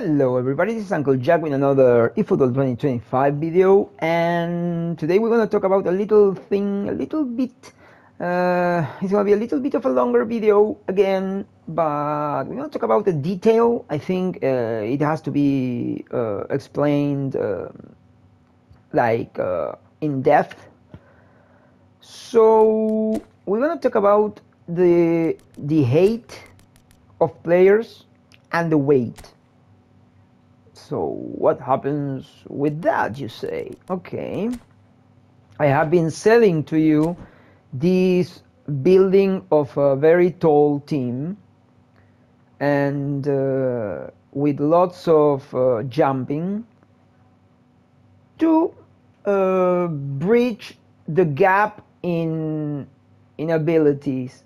Hello everybody, this is Uncle Jack with another eFootball 2025 video, and today we're going to talk about a little thing, it's going to be a little bit of a longer video again, but we're going to talk about the detail. I think it has to be explained in depth. So we're going to talk about the height of players and the weight. So what happens with that, you say? Okay, I have been selling to you this building of a very tall team and with lots of jumping to bridge the gap in abilities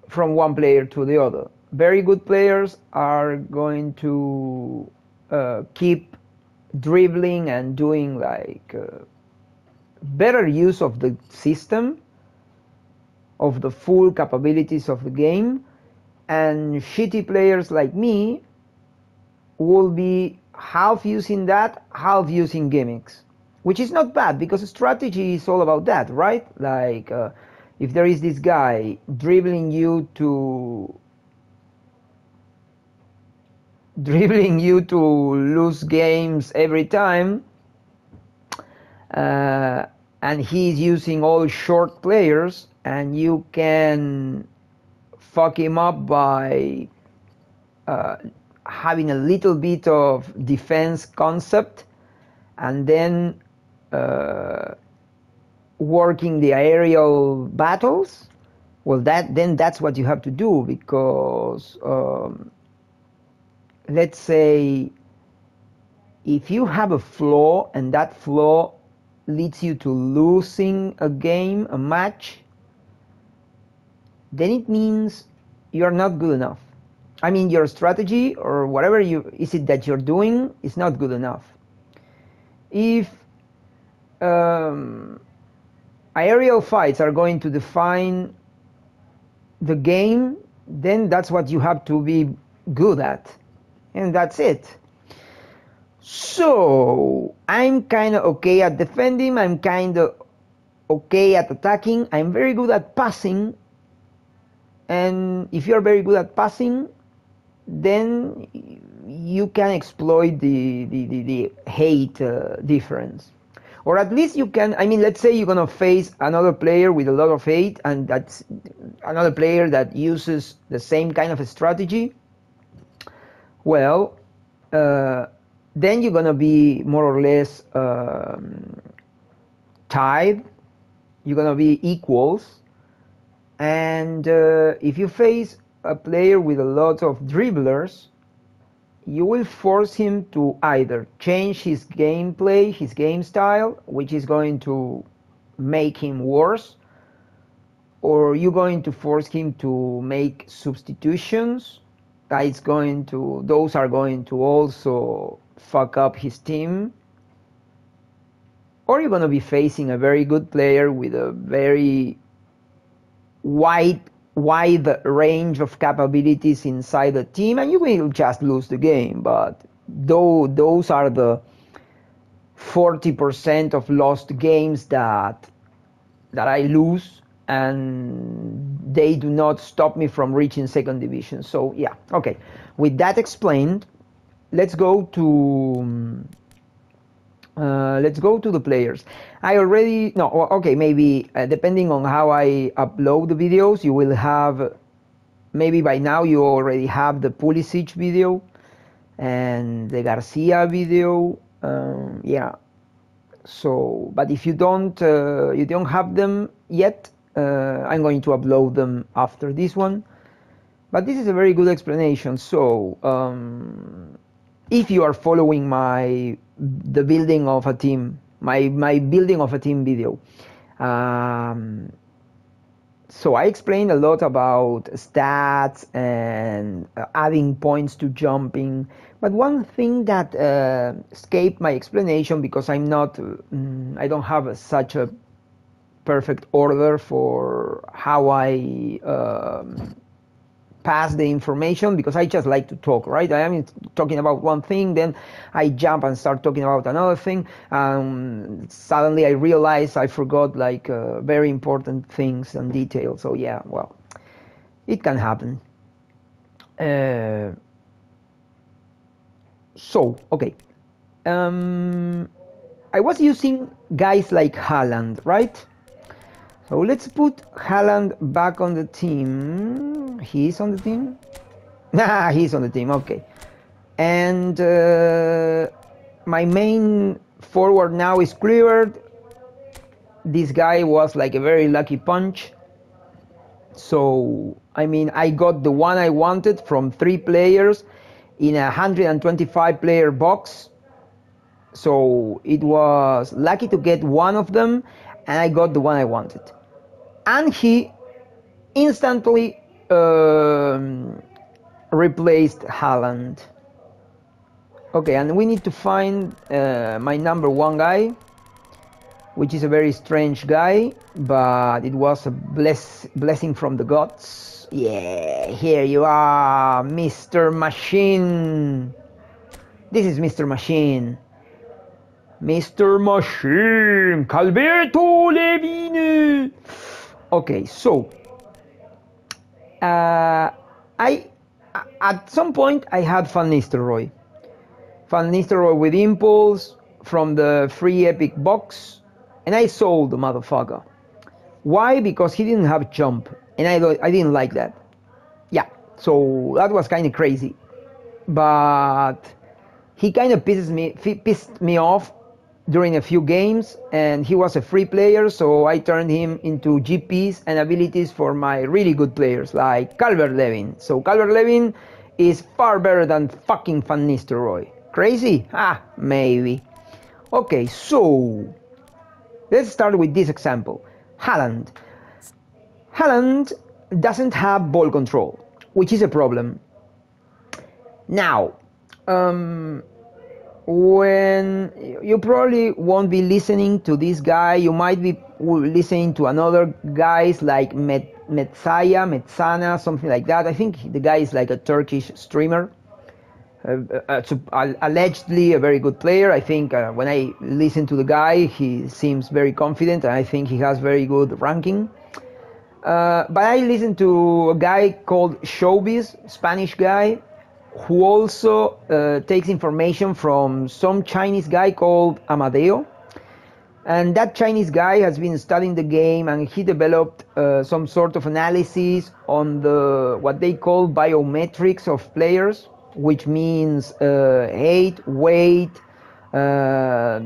from one player to the other. Very good players are going to keep dribbling and doing better use of the system, of the full capabilities of the game, and shitty players like me will be half using that, half using gimmicks, which is not bad because strategy is all about that, right? If there is this guy dribbling you to lose games every time, and he's using all short players, and you can fuck him up by having a little bit of defense concept and then working the aerial battles. Well, then that's what you have to do, because let's say if you have a flaw and that flaw leads you to losing a game, a match, then it means you're not good enough. I mean, your strategy or whatever is it that you're doing is not good enough. If aerial fights are going to define the game, then that's what you have to be good at. And that's it. So I'm kind of okay at defending, I'm kind of okay at attacking, I'm very good at passing, and if you're very good at passing, then you can exploit the height difference. Or at least you can, I mean, let's say you're gonna face another player with a lot of height, and that's another player that uses the same kind of a strategy. Well, then you're gonna be more or less tied. You're gonna be equals, and if you face a player with a lot of dribblers, you will force him to either change his gameplay, his game style, which is going to make him worse, or you're going to force him to make substitutions. Those are going to also fuck up his team. Or you're going to be facing a very good player with a very wide range of capabilities inside the team, and you will just lose the game. But those are the 40% of lost games that I lose, and they do not stop me from reaching second division. So yeah, okay, with that explained, let's go to the players. Maybe depending on how I upload the videos, you will have, maybe by now you already have the Pulisic video and the Garcia video. Yeah, so but if you don't have them yet, I'm going to upload them after this one. But this is a very good explanation. So if you are following the building of a team, my building of a team video, so I explained a lot about stats and adding points to jumping. But one thing that escaped my explanation, because I don't have such a perfect order for how I pass the information because I just like to talk, right? I am talking about one thing, then I jump and start talking about another thing. Suddenly I realize I forgot like very important things and details. So yeah, well, it can happen. So okay, I was using guys like Haaland, right? So let's put Haaland back on the team. He's on the team? Nah, he's on the team, okay. And my main forward now is cleared. This guy was like a very lucky punch. So, I mean, I got the one I wanted from 3 players in a 125 player box. So it was lucky to get one of them, and I got the one I wanted. And he instantly replaced Haaland. Okay, and we need to find my number 1 guy, which is a very strange guy, but it was a blessing from the gods. Yeah, here you are, Mr. Machine. This is Mr. Machine. Mr. Machine, Calberto Levine. Okay, so I at some point I had Van Nistelrooy with impulse from the free epic box, and I sold the motherfucker. Why? Because he didn't have jump, and I didn't like that. Yeah, so that was kind of crazy, but he kind of pissed me off during a few games, and he was a free player, so I turned him into GPs and abilities for my really good players like Calvert-Lewin. So Calvert-Lewin is far better than fucking Van Nistelrooy. Crazy? Ah, maybe. Okay, so let's start with this example. Haaland. Haaland doesn't have ball control, which is a problem. Now, when you probably won't be listening to this guy, you might be listening to another guys like Metsana, something like that. I think the guy is like a Turkish streamer, allegedly a very good player. I think when I listen to the guy, he seems very confident, and I think he has very good ranking. But I listen to a guy called Showbiz, Spanish guy, who also takes information from some Chinese guy called Amadeo. And that Chinese guy has been studying the game, and he developed some sort of analysis on the what they call biometrics of players, which means height, weight, the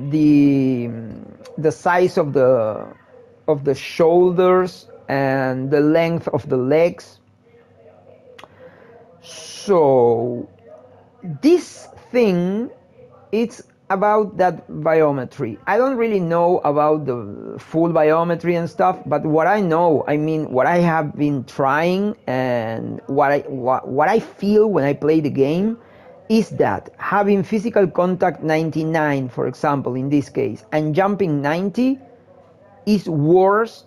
size of the shoulders, and the length of the legs. So this thing, it's about that biometry. I don't really know about the full biometry and stuff, but what I know, I mean, what I have been trying and what I feel when I play the game is that having physical contact 99, for example, in this case, and jumping 90 is worse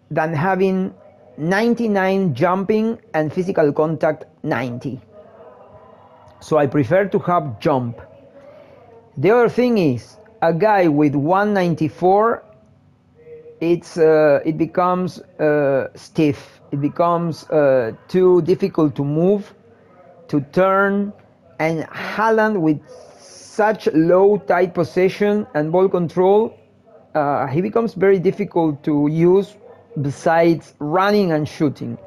than having 99 jumping and physical contact 90. So I prefer to have jump. The other thing is, a guy with 194, it becomes stiff. It becomes too difficult to move, to turn, and Haaland with such low tight possession and ball control, he becomes very difficult to use besides running and shooting,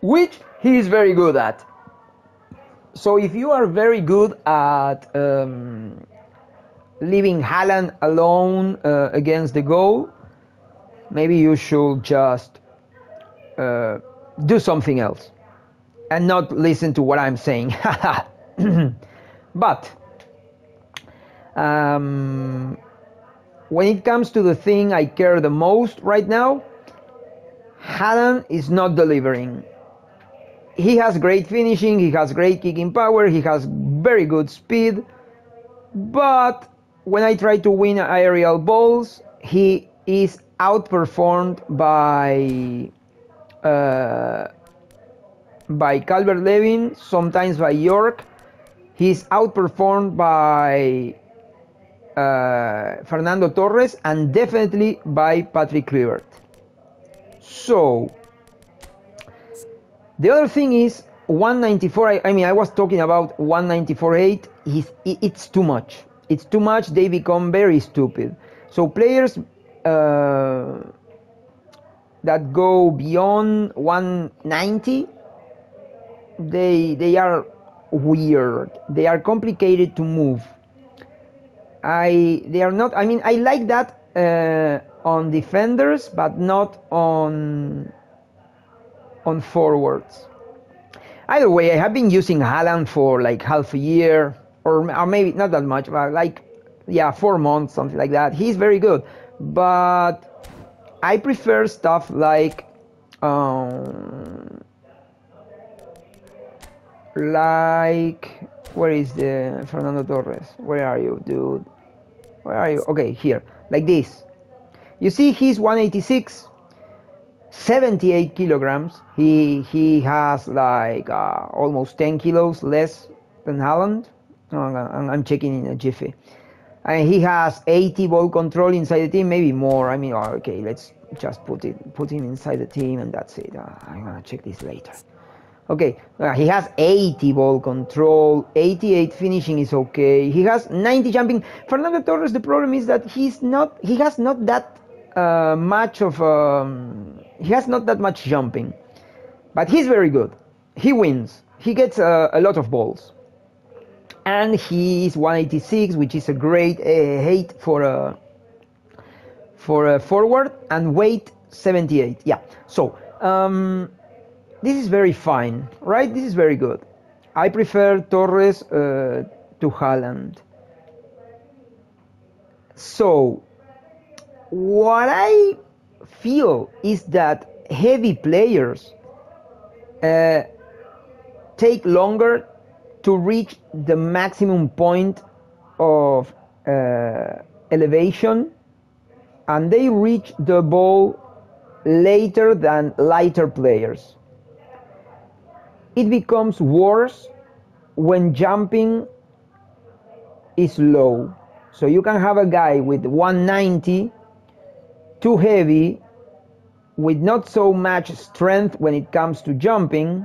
which he is very good at. So if you are very good at leaving Haaland alone against the goal, maybe you should just do something else and not listen to what I'm saying. But when it comes to the thing I care the most right now, Haaland is not delivering. He has great finishing, he has great kicking power, he has very good speed, but when I try to win aerial balls, he is outperformed by by Calvert-Lewin, sometimes by York. He's outperformed by Fernando Torres and definitely by Patrick Kluivert. So the other thing is 194. I mean, I was talking about 194.8. It's too much. It's too much. They become very stupid. So players that go beyond 190, they are weird. They are complicated to move. They are not. I mean, I like that on defenders, but not on forwards. Either way, I have been using Haaland for like half a year, or maybe not that much, but like 4 months, something like that. He's very good, but I prefer stuff like where is the Fernando Torres? Where are you, dude? Where are you? Okay, here, like this. You see, he's 186, 78 kilograms. He has like almost 10 kilos less than Haaland. I'm checking in a jiffy. And he has 80 ball control inside the team, maybe more. I mean, okay, let's just put him inside the team and that's it. I'm gonna check this later. Okay, he has 80 ball control, 88 finishing is okay. He has 90 jumping. Fernando Torres, the problem is that he has not that much jumping, but he's very good. He wins. He gets a lot of balls, and he's 186, which is a great height for a forward, and weight 78. Yeah. So this is very fine, right? This is very good. I prefer Torres to Haaland. So what I feel is that heavy players take longer to reach the maximum point of elevation, and they reach the ball later than lighter players. It becomes worse when jumping is low. So you can have a guy with 190, too heavy, with not so much strength when it comes to jumping,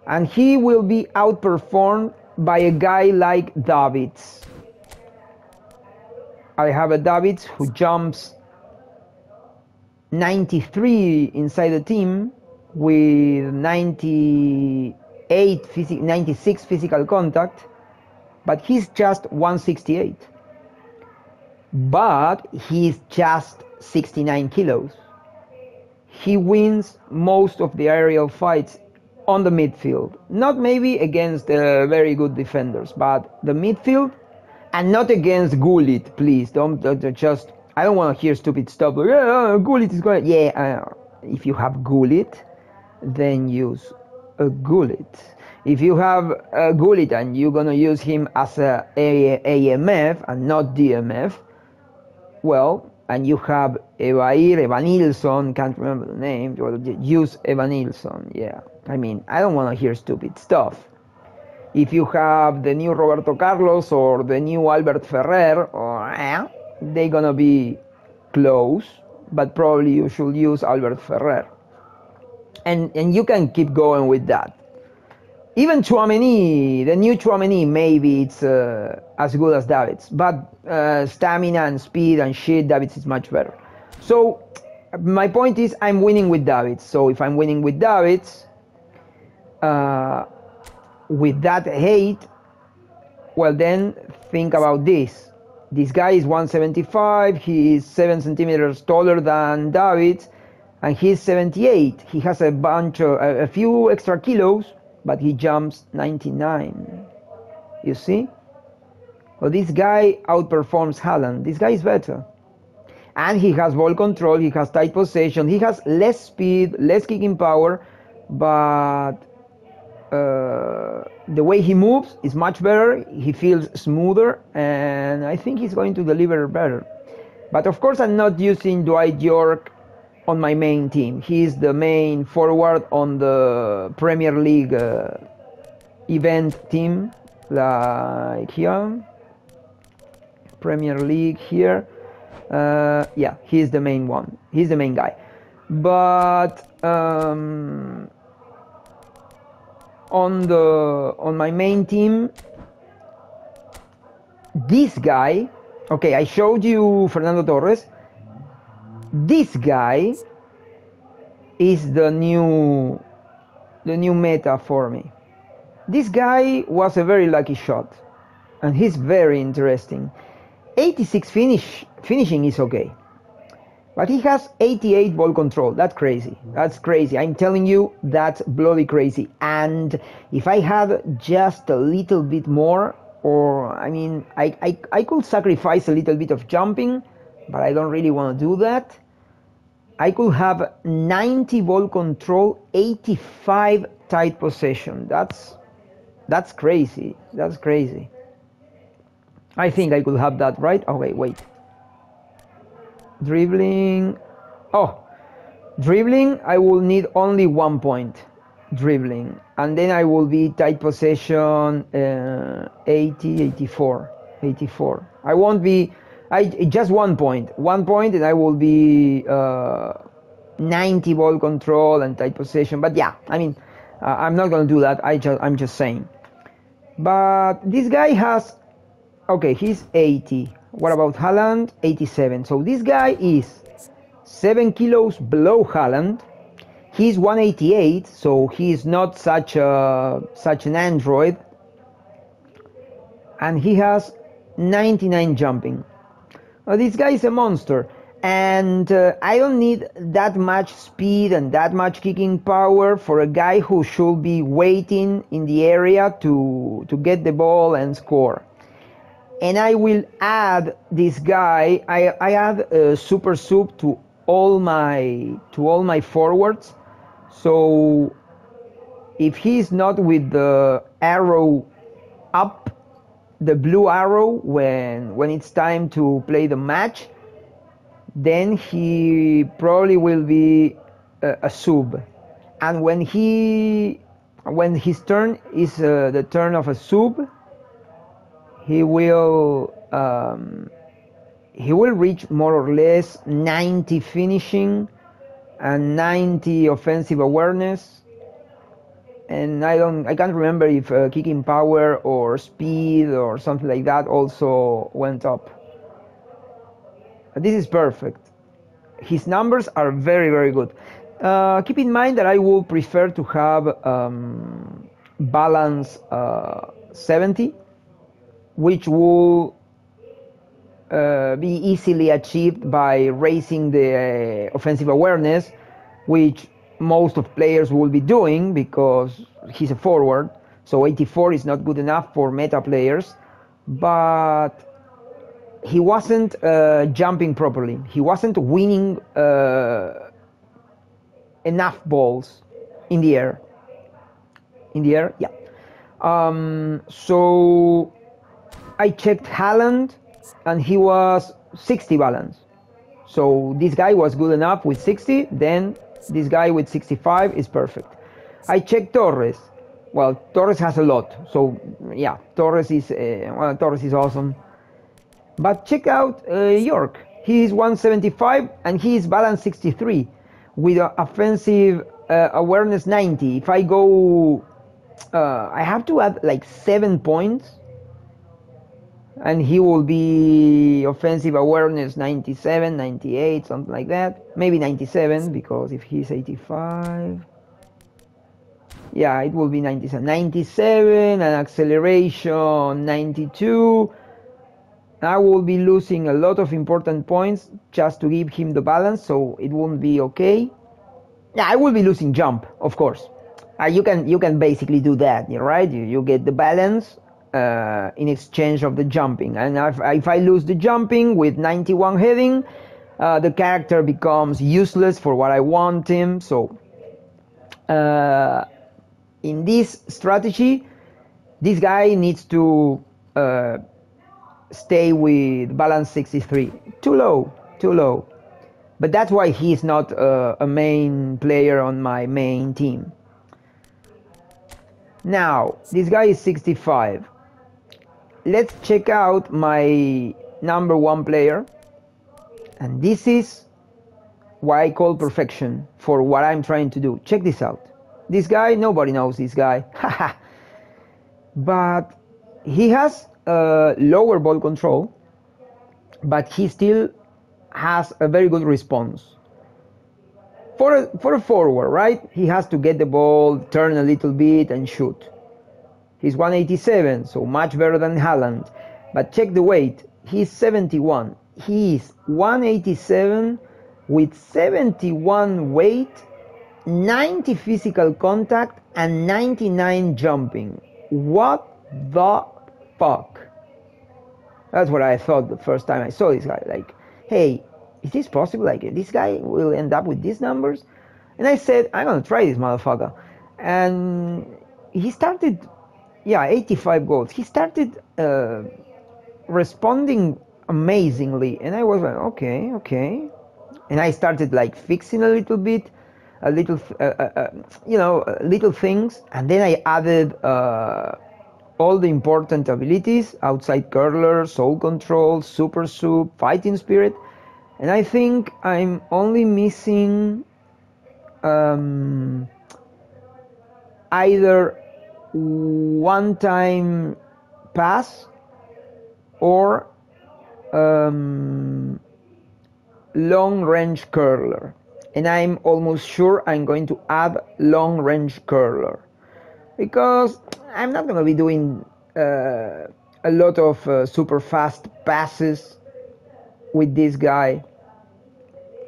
and he will be outperformed by a guy like Davids. I have a Davids who jumps 93 inside the team with 96 physical contact, but he's just 168. But he's just 69 kilos. He wins most of the aerial fights on the midfield. Not maybe against very good defenders, but the midfield, and not against Gullit, please. Don't just, I don't want to hear stupid stuff like, Gullit is going to, if you have Gullit, then use a Gullit. If you have a Gullit and you're going to use him as a AMF and not DMF, well, and you have Evanilson, can't remember the name, use Evanilson, yeah. I mean, I don't want to hear stupid stuff. If you have the new Roberto Carlos or the new Albert Ferrer, they're going to be close, but probably you should use Albert Ferrer. And you can keep going with that. Even Tchouaméni, the new Tchouaméni, maybe it's as good as Davids, but stamina and speed and shit, Davids is much better. So my point is, I'm winning with Davids. So if I'm winning with Davids, with that height, well then think about this. This guy is 175, he is 7 centimeters taller than Davids, and he's 78. He has a few extra kilos, but he jumps 99. You see? Well, this guy outperforms Haaland. This guy is better. And he has ball control, he has tight possession, he has less speed, less kicking power, but the way he moves is much better, he feels smoother, and I think he's going to deliver better. But of course I'm not using Dwight York on my main team. He's the main forward on the Premier League event team, like here, Premier League here. Yeah, he's the main one. He's the main guy. But on my main team, this guy, okay, I showed you Fernando Torres. This guy is the new meta for me. This guy was a very lucky shot, and he's very interesting. 86 finishing is okay, but he has 88 ball control. That's crazy. That's crazy. I'm telling you, that's bloody crazy. And if I had just a little bit more, or I mean, I could sacrifice a little bit of jumping, but I don't really want to do that. I could have 90 ball control, 85 tight possession. That's crazy. That's crazy. I think I could have that, right? Okay, wait. Dribbling. Oh, dribbling, I will need only 1 point. Dribbling. And then I will be tight possession 80, 84. 84. I won't be... just 1 point. 1 point and I will be 90 ball control and tight possession. But yeah, I mean, I'm not going to do that. I'm just saying. But this guy has... Okay, he's 80. What about Haaland? 87. So this guy is 7 kilos below Haaland. He's 188, so he's not such an android. And he has 99 jumping. This guy is a monster. And I don't need that much speed and that much kicking power for a guy who should be waiting in the area to get the ball and score. And I will add this guy. I add a super sub to all my forwards. So if he's not with the arrow up, the blue arrow when it's time to play the match, then he probably will be a sub. And when his turn is the turn of a sub, he will reach more or less 90 finishing and 90 offensive awareness. And I can't remember if kicking power or speed or something like that also went up. But this is perfect. His numbers are very, very good. Keep in mind that I would prefer to have balance 70, which will be easily achieved by raising the offensive awareness, which most of players will be doing because he's a forward. So 84 is not good enough for meta players, but he wasn't jumping properly. He wasn't winning enough balls in the air. In the air, yeah. So I checked Haaland and he was 60 balance. So this guy was good enough with 60, then this guy with 65 is perfect. I checked Torres. Well, Torres has a lot. So yeah, Torres is awesome. But check out York. He is 175 and he is balance 63 with offensive awareness 90. If I go, I have to add like 7 points. And he will be offensive awareness 97, 98, something like that. Maybe 97, because if he's 85... Yeah, it will be 97. 97 and acceleration 92. I will be losing a lot of important points just to give him the balance, so it won't be okay. Yeah, I will be losing jump, of course. You can basically do that, right? You get the balance in exchange of the jumping, and if I lose the jumping with 91 heading, the character becomes useless for what I want him. So in this strategy, this guy needs to stay with balance 63. Too low. But that's why he's not a main player on my main team. Now, this guy is 65. Let's check out my number one player. And this is what I call perfection for what I'm trying to do. Check this out. This guy, nobody knows this guy. But he has lower ball control, but he still has a very good response. For a forward, right? He has to get the ball, turn a little bit, and shoot. He's 187, so much better than Haaland. But check the weight. He's 71. He is 187 with 71 weight, 90 physical contact, and 99 jumping. What the fuck? That's what I thought the first time I saw this guy. Like, hey, is this possible? Like, this guy will end up with these numbers? And I said, I'm gonna try this motherfucker. And he started, 85 goals. He started responding amazingly, and I was like, okay. And I started like fixing a little bit, little things, and then I added all the important abilities: outside curler, soul control, super soup, fighting spirit. And I think I'm only missing either one-time pass or long-range curler. And I'm almost sure I'm going to add long-range curler, because I'm not going to be doing a lot of super fast passes with this guy.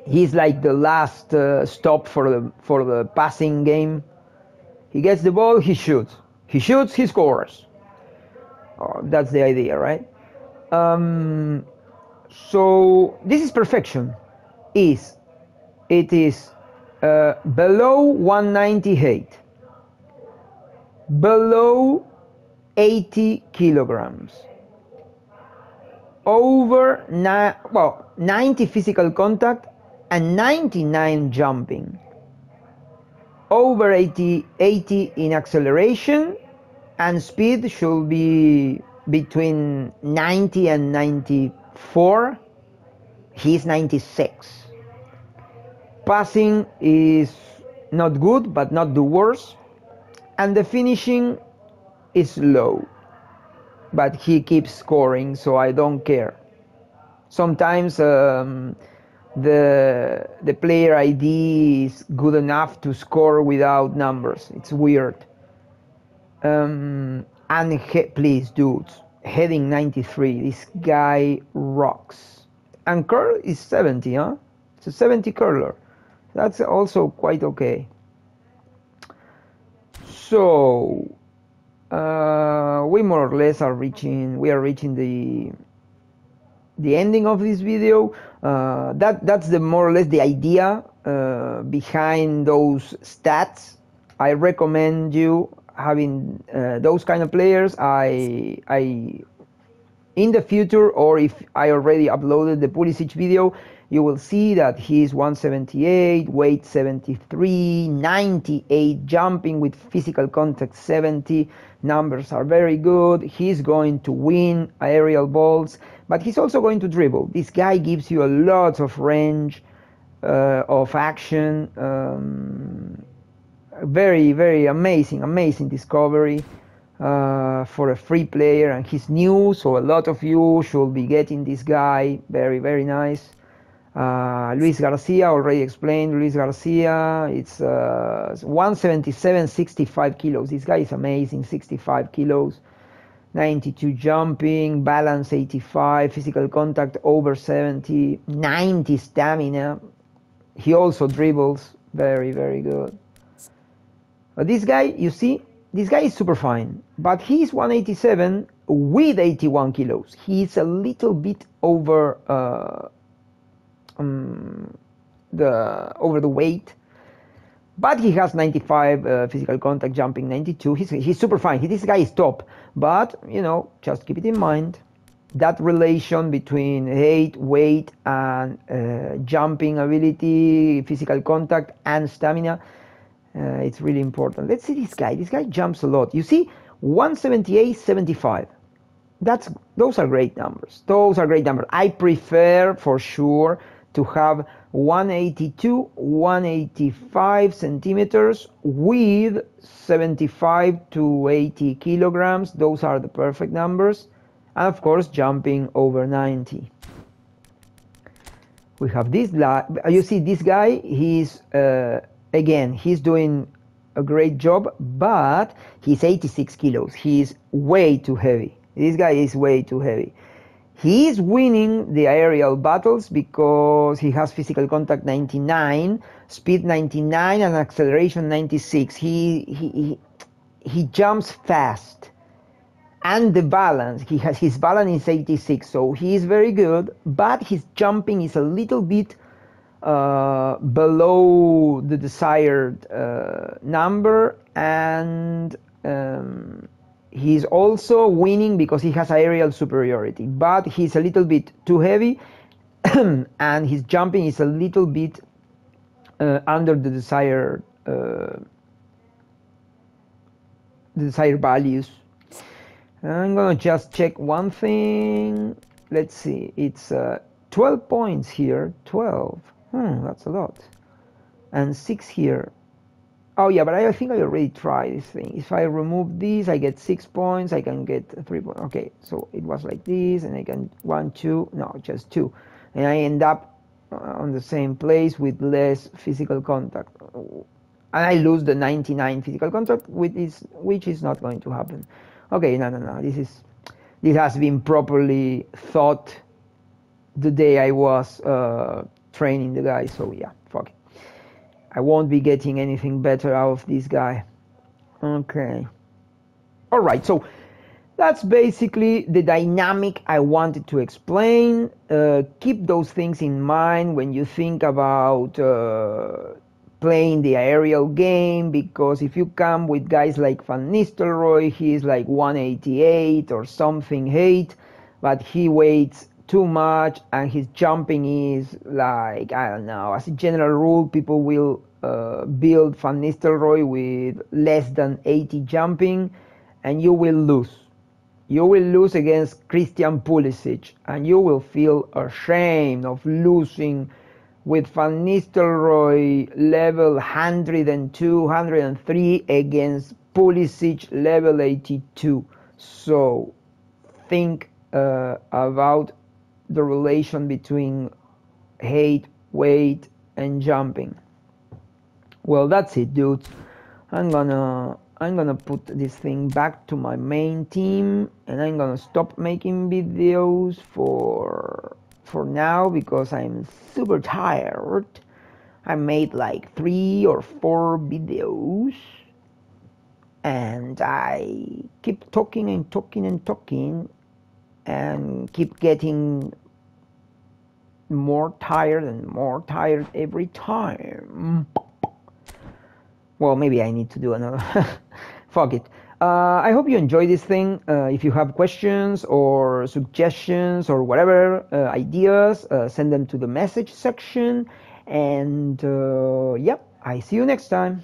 He's like the last stop for the passing game. He gets the ball, he shoots. He shoots, he scores. Oh, that's the idea, right? So this is perfection. It is below 198, below 80 kilograms, over 90 physical contact and 99 jumping, over 80 in acceleration, and speed should be between 90 and 94. He's 96. Passing is not good, but not the worst, and the finishing is low, but he keeps scoring, so I don't care. Sometimes the player ID is good enough to score without numbers. It's weird. Please, dudes, heading 93. This guy rocks. And curl is 70, huh? It's a 70 curler. That's also quite okay. So we more or less are reaching the ending of this video. That's the more or less the idea behind those stats. I recommend you having those kind of players. I in the future, or if I already uploaded the Pulisic video, you will see that he's 178, weight 73, 98 jumping with physical contact 70. Numbers are very good. He's going to win aerial balls, but he's also going to dribble. This guy gives you a lot of range of action. Very, very amazing discovery for a free player, and he's new, so a lot of you should be getting this guy. Very, very nice. Luis Garcia, already explained. Luis Garcia, it's 177, 65 kilos. This guy is amazing. 65 kilos, 92 jumping, balance 85, physical contact over 70, 90 stamina. He also dribbles. Very, very good. But this guy, you see, this guy is super fine, but he's 187 with 81 kilos. He's a little bit over the weight, but he has 95 physical contact, jumping 92. He's super fine. This guy is top, but just keep it in mind. that relation between height, weight, and jumping ability, physical contact, and stamina, it's really important. Let's see this guy. This guy jumps a lot. You see, 178.75. Those are great numbers. Those are great numbers. I prefer, for sure, to have 182, 185 centimeters with 75 to 80 kilograms. Those are the perfect numbers. And of course, jumping over 90. We have this, you see this guy, he's, again, he's doing a great job, but he's 86 kilos. He's way too heavy. This guy is way too heavy. He is winning the aerial battles because he has physical contact 99, speed 99, and acceleration 96. He jumps fast. And the balance, his balance is 86, so he is very good, but his jumping is a little bit below the desired number, and he's also winning because he has aerial superiority, but he's a little bit too heavy and his jumping is a little bit under the desired values. I'm gonna just check one thing. Let's see, it's 12 points here. 12, that's a lot. And 6 here. Oh yeah, but I think I already tried this thing. If I remove this, I get 6 points. I can get 3 points. Okay, so it was like this, and I can 1, 2, no, just 2, and I end up on the same place with less physical contact, and I lose the 99 physical contact, which is not going to happen. Okay, no. This has been properly thought the day I was training the guy. So yeah, fuck it. I won't be getting anything better out of this guy. Okay. All right. So that's basically the dynamic I wanted to explain. Keep those things in mind when you think about playing the aerial game, because if you come with guys like Van Nistelrooy, he's like 188 or something height, but he weighs too much and his jumping is like, I don't know, as a general rule, people will build Van Nistelrooy with less than 80 jumping, and you will lose. You will lose against Christian Pulisic, and you will feel ashamed of losing with Van Nistelrooy level 102, 103 against Pulisic level 82. So think about the relation between height, weight, and jumping. Well, that's it, dudes. I'm gonna put this thing back to my main team, and I'm gonna stop making videos for now because I'm super tired. I made like 3 or 4 videos, and I keep talking and keep getting more tired and more tired every time. Well, maybe I need to do another. Fuck it. I hope you enjoy this thing. If you have questions or suggestions or whatever, ideas, send them to the message section. And yeah, I see you next time.